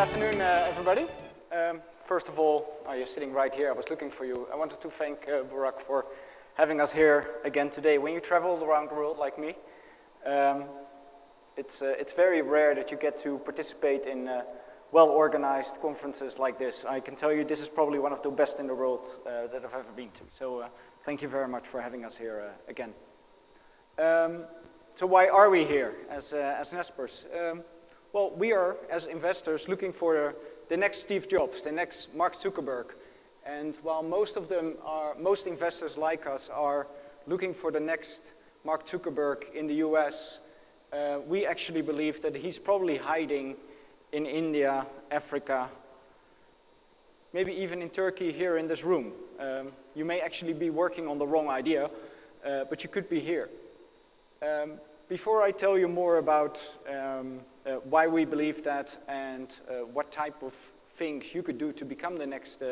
afternoon, everybody. First of all, you're sitting right here. I was looking for you. I wanted to thank Burak for having us here again today. When you travel around the world like me, it's very rare that you get to participate in well-organized conferences like this. I can tell you this is probably one of the best in the world that I've ever been to. So thank you very much for having us here again. So why are we here as Naspers? Well, we are, as investors, looking for the next Steve Jobs, the next Mark Zuckerberg. And while most investors like us are looking for the next Mark Zuckerberg in the US, we actually believe that he's probably hiding in India, Africa, maybe even in Turkey here in this room. You may actually be working on the wrong idea, but you could be here. Before I tell you more about why we believe that and what type of things you could do to become the next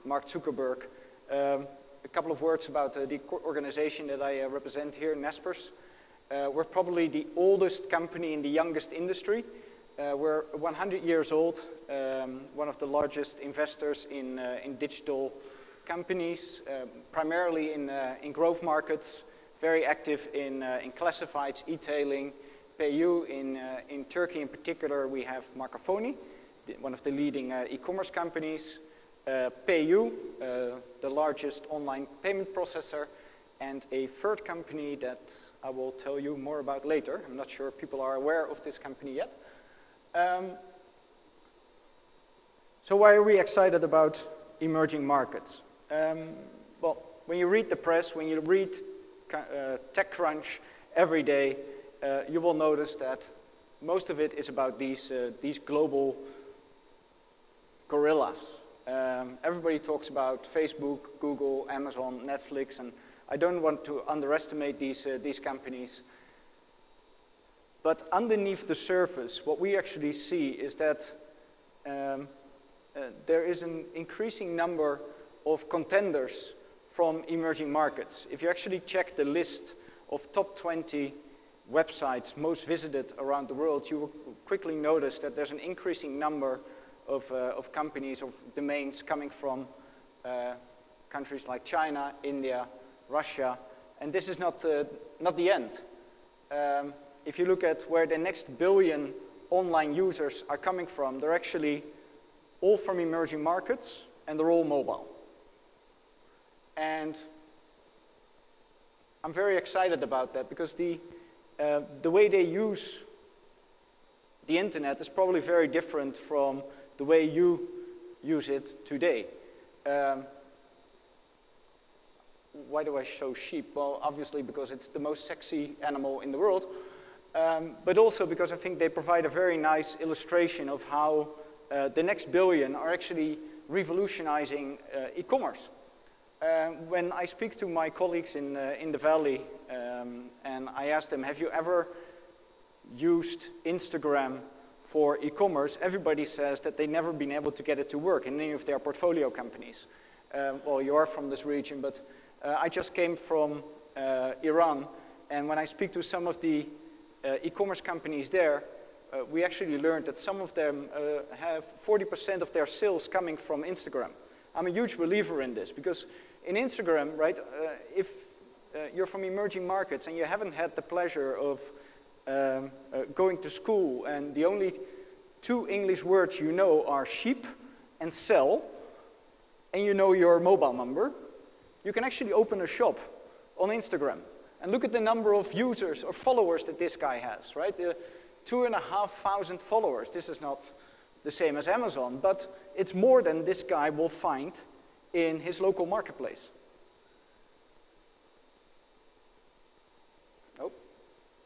Mark Zuckerberg, a couple of words about the organization that I represent here, Naspers. We're probably the oldest company in the youngest industry. We're 100 years old, one of the largest investors in digital companies, primarily in growth markets, very active in classifieds, e-tailing, PayU. In Turkey in particular, we have Markafoni, one of the leading e-commerce companies, PayU, the largest online payment processor, and a third company that I will tell you more about later. I'm not sure people are aware of this company yet. So why are we excited about emerging markets? Well, when you read the press, when you read TechCrunch every day, you will notice that most of it is about these global gorillas. Everybody talks about Facebook, Google, Amazon, Netflix, and I don't want to underestimate these companies. But underneath the surface, what we actually see is that there is an increasing number of contenders from emerging markets. If you actually check the list of top 20 websites most visited around the world, you will quickly notice that there's an increasing number of companies, of domains coming from countries like China, India, Russia, and this is not the end. If you look at where the next billion online users are coming from, they're actually all from emerging markets, and they're all mobile. And I'm very excited about that because the way they use the internet is probably very different from the way you use it today. Why do I show sheep? Well, obviously because it's the most sexy animal in the world, but also because I think they provide a very nice illustration of how the next billion are actually revolutionizing e-commerce. When I speak to my colleagues in the Valley and I ask them, have you ever used Instagram for e-commerce? Everybody says that they've never been able to get it to work in any of their portfolio companies. Well, you are from this region, but I just came from Iran, and when I speak to some of the e-commerce companies there, we actually learned that some of them have 40% of their sales coming from Instagram. I'm a huge believer in this because in Instagram, right, if you're from emerging markets and you haven't had the pleasure of going to school and the only two English words you know are sheep and sell, and you know your mobile number, you can actually open a shop on Instagram and look at the number of users or followers that this guy has, right? 2,500 followers. This is not the same as Amazon, but it's more than this guy will find in his local marketplace. Oh,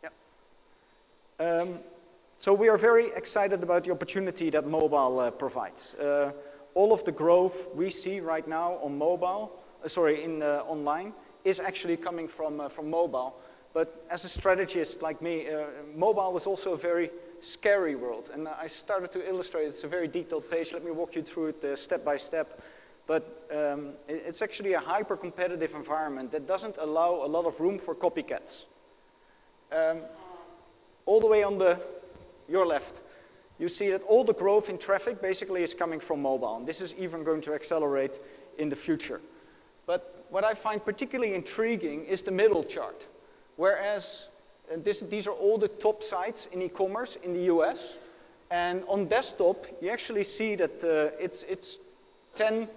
yeah. So we are very excited about the opportunity that mobile provides. All of the growth we see right now on mobile, online, is actually coming from mobile. But as a strategist like me, mobile is also a very scary world. And I started to illustrate, it's a very detailed page. Let me walk you through it step by step. But it's actually a hyper-competitive environment that doesn't allow a lot of room for copycats. All the way on your left, you see that all the growth in traffic basically is coming from mobile. And this is even going to accelerate in the future. But what I find particularly intriguing is the middle chart. Whereas these are all the top sites in e-commerce in the US. And on desktop, you actually see that it's 10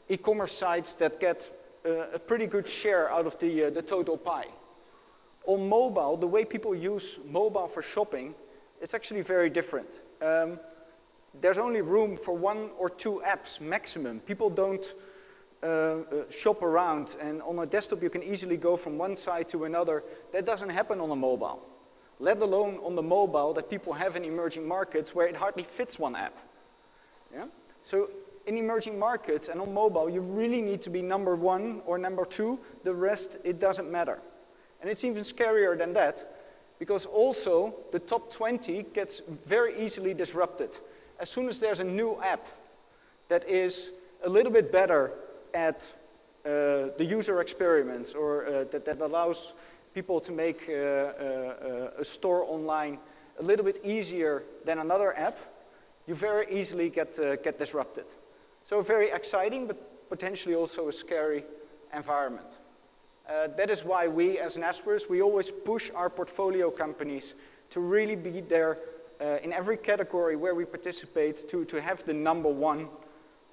e-commerce sites that get a pretty good share out of the total pie. On mobile, the way people use mobile for shopping, it's actually very different. There's only room for 1 or 2 apps maximum. People don't shop around, and on a desktop you can easily go from one site to another. That doesn't happen on a mobile, let alone on the mobile that people have in emerging markets where it hardly fits one app. Yeah? So in emerging markets and on mobile, you really need to be number 1 or number 2. The rest, it doesn't matter. And it's even scarier than that, because also the top 20 gets very easily disrupted. As soon as there's a new app that is a little bit better at the user experience, or that allows people to make a store online a little bit easier than another app, you very easily get disrupted. So very exciting, but potentially also a scary environment. That is why we, as Naspers, we always push our portfolio companies to really be there in every category where we participate to have the number 1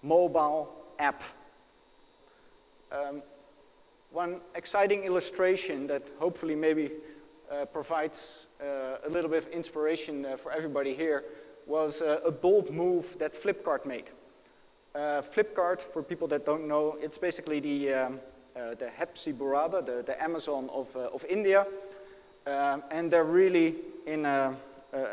mobile app. One exciting illustration that hopefully maybe provides a little bit of inspiration for everybody here was a bold move that Flipkart made. Flipkart, for people that don't know, it's basically the Hepsiburada, the Amazon of India, and they're really in a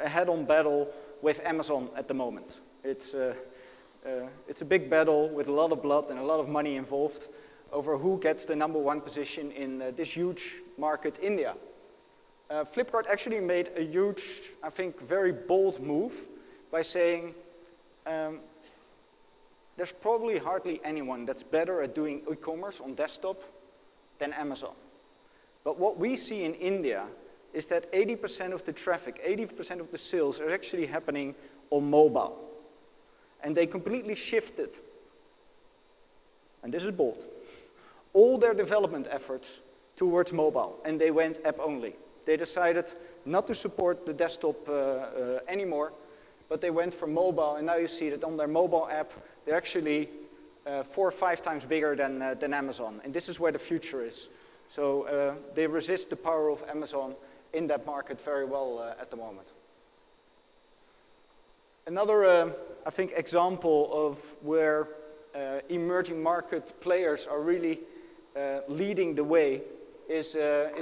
head-on battle with Amazon at the moment. It's a big battle with a lot of blood and a lot of money involved over who gets the number 1 position in this huge market, India. Flipkart actually made a huge, I think, very bold move by saying there's probably hardly anyone that's better at doing e-commerce on desktop than Amazon. But what we see in India is that 80% of the traffic, 80% of the sales are actually happening on mobile. And they completely shifted, and this is bold, all their development efforts towards mobile, and they went app only. They decided not to support the desktop anymore, but they went for mobile, and now you see that on their mobile app, they're actually 4 or 5 times bigger than Amazon, and this is where the future is. So they resist the power of Amazon in that market very well at the moment. Another, I think, example of where emerging market players are really leading the way is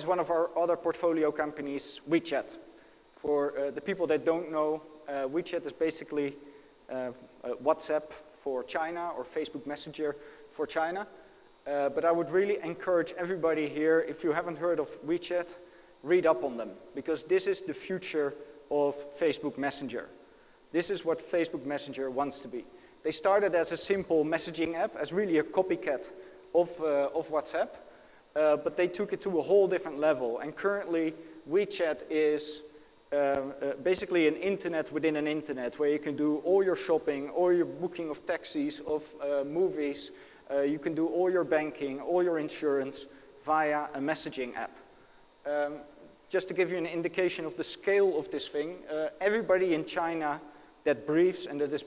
one of our other portfolio companies, WeChat. For the people that don't know, WeChat is basically WhatsApp for China or Facebook Messenger for China. But I would really encourage everybody here, if you haven't heard of WeChat, read up on them, because this is the future of Facebook Messenger. This is what Facebook Messenger wants to be. They started as a simple messaging app, as really a copycat of WhatsApp, but they took it to a whole different level. And currently, WeChat is basically an internet within an internet, where you can do all your shopping, all your booking of taxis, of movies. You can do all your banking, all your insurance via a messaging app. Just to give you an indication of the scale of this thing, everybody in China that breathes and that is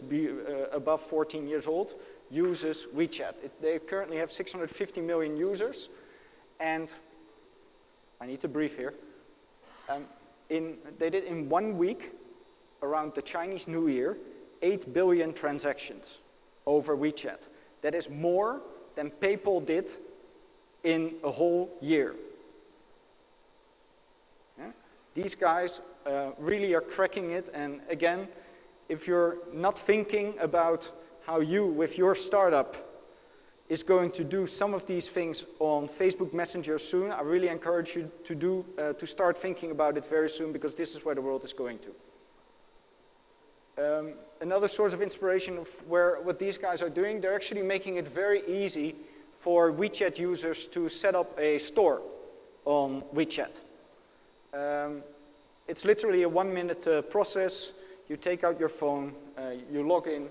above 14 years old uses WeChat. They currently have 650 million users, and I need to breathe here. They did in 1 week, around the Chinese New Year, 8 billion transactions over WeChat. That is more than PayPal did in a whole year. Yeah? These guys really are cracking it, and again, if you're not thinking about how you, with your startup, is going to do some of these things on Facebook Messenger soon, I really encourage you to start thinking about it very soon, because this is where the world is going to. Another source of inspiration of what these guys are doing, they're actually making it very easy for WeChat users to set up a store on WeChat. It's literally a 1-minute process. you take out your phone, you log in,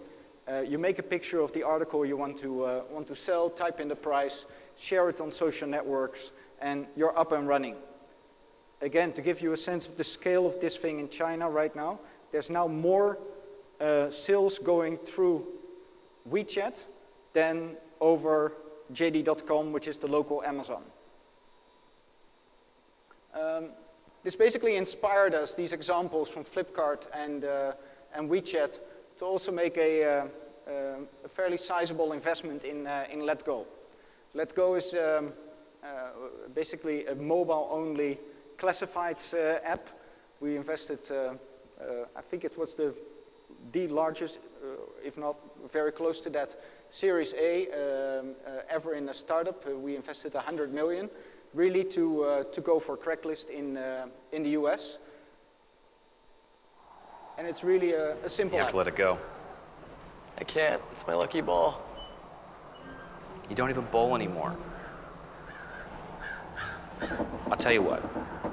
you make a picture of the article you want to sell, type in the price, share it on social networks, and you're up and running. Again, to give you a sense of the scale of this thing in China right now, there's now more sales going through WeChat than over JD.com, which is the local Amazon. This basically inspired us, these examples from Flipkart and WeChat, to also make a fairly sizable investment in Letgo. Letgo is basically a mobile-only classifieds app. We invested, I think it was the largest, if not very close to that, Series A ever in a startup. We invested 100 million, really to go for Craigslist in the US. And it's really a simple You have app. to let it go. I can't. It's my lucky ball. You don't even bowl anymore. I'll tell you what.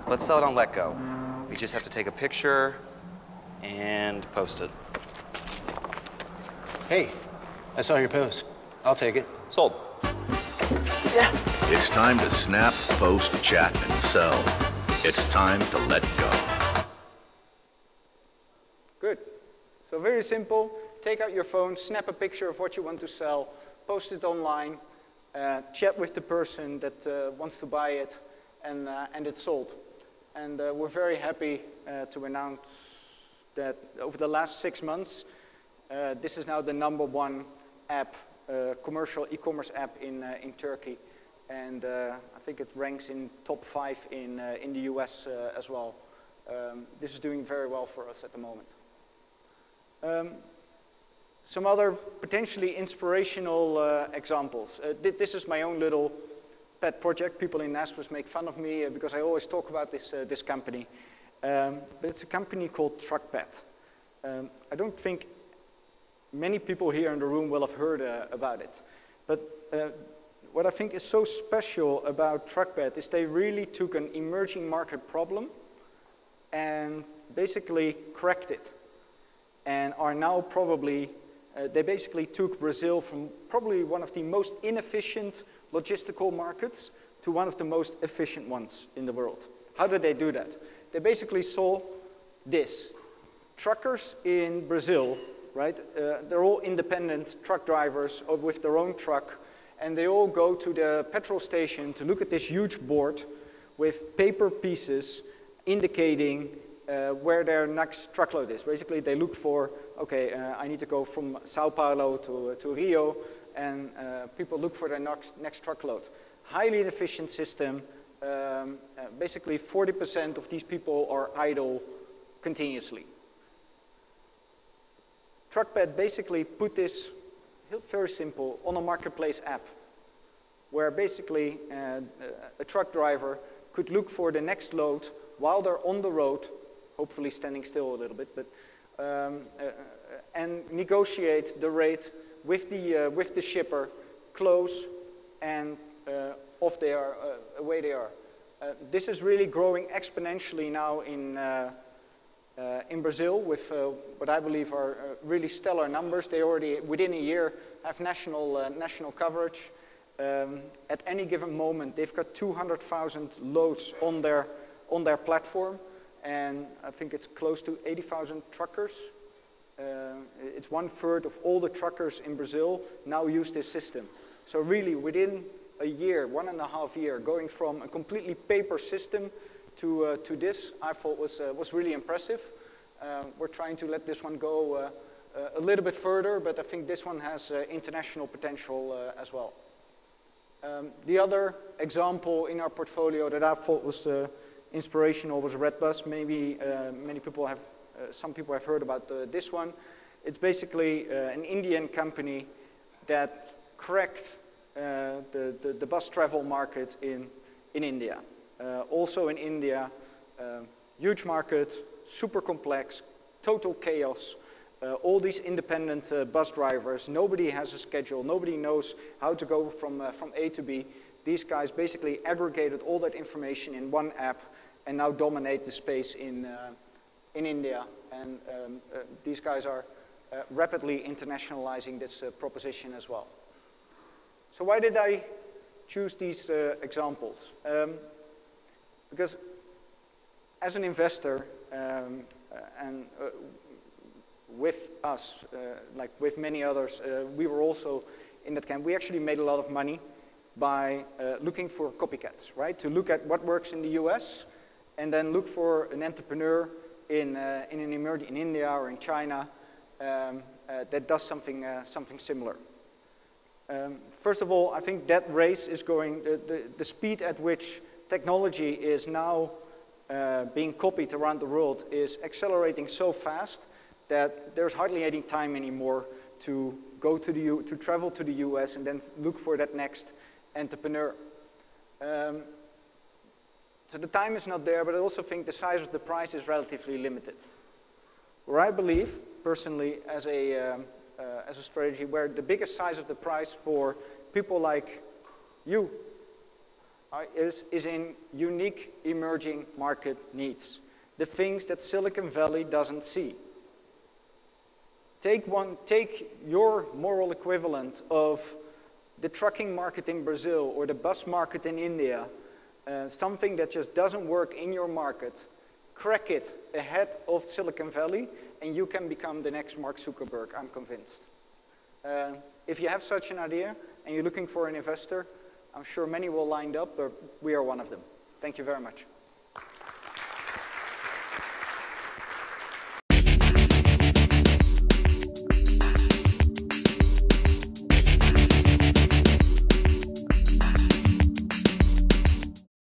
Let's sell it on Let Go. We just have to take a picture and post it. Hey, I saw your post. I'll take it. Sold. Yeah. It's time to snap, post, chat, and sell. It's time to let go. Good. So very simple. Take out your phone, snap a picture of what you want to sell, post it online, chat with the person that wants to buy it, and it's sold. And we're very happy to announce that over the last 6 months, this is now the #1 app, commercial e-commerce app in Turkey. And I think it ranks in top 5 in the US as well. This is doing very well for us at the moment. Some other potentially inspirational examples. This is my own little pet project. People in Naspers make fun of me because I always talk about this company. But it's a company called Truckpad. I don't think many people here in the room will have heard about it. But what I think is so special about Truckpad is they really took an emerging market problem and basically cracked it. And are now probably, they basically took Brazil from probably one of the most inefficient logistical markets to one of the most efficient ones in the world. How did they do that? They basically saw this. Truckers in Brazil, right, they're all independent truck drivers with their own truck, and they all go to the petrol station to look at this huge board with paper pieces indicating where their next truckload is. Basically, they look for, okay, I need to go from Sao Paulo to Rio, and people look for their next truckload. Highly inefficient system. Basically, 40% of these people are idle continuously. Truckpad basically put this, very simple, on a marketplace app, where basically a truck driver could look for the next load while they're on the road, hopefully standing still a little bit, but and negotiate the rate with the shipper, close, and off they are, away they are. This is really growing exponentially now in Brazil with what I believe are really stellar numbers. They already, within a year, have national coverage. At any given moment, they've got 200,000 loads on their platform, and I think it's close to 80,000 truckers. It's 1/3 of all the truckers in Brazil now use this system. So really, within a year, 1.5 years, going from a completely paper system to this, I thought was really impressive. We're trying to let this one go a little bit further, but I think this one has international potential as well. The other example in our portfolio that I thought was inspirational was Redbus. Maybe some people have heard about this one. It's basically an Indian company that cracked the bus travel market in India. Also in India, huge market, super complex, total chaos. All these independent bus drivers, nobody has a schedule, nobody knows how to go from A to B. These guys basically aggregated all that information in one app and now dominate the space in in India, and these guys are rapidly internationalizing this proposition as well. So why did I choose these examples? Because as an investor, and with us, like with many others, we were also in that camp. We actually made a lot of money by looking for copycats, right? To look at what works in the US, and then look for an entrepreneur in India or in China that does something similar. First of all, I think that race is going, the speed at which technology is now being copied around the world is accelerating so fast that there's hardly any time anymore to go to to travel to the US and then look for that next entrepreneur. So the time is not there, but I also think the size of the prize is relatively limited. Where I believe, personally, as a strategy, where the biggest size of the prize for people like you is in unique emerging market needs. The things that Silicon Valley doesn't see. Take your moral equivalent of the trucking market in Brazil or the bus market in India, something that just doesn't work in your market, crack it ahead of Silicon Valley, and you can become the next Mark Zuckerberg, I'm convinced. If you have such an idea and you're looking for an investor, I'm sure many will line up, but we are one of them. Thank you very much.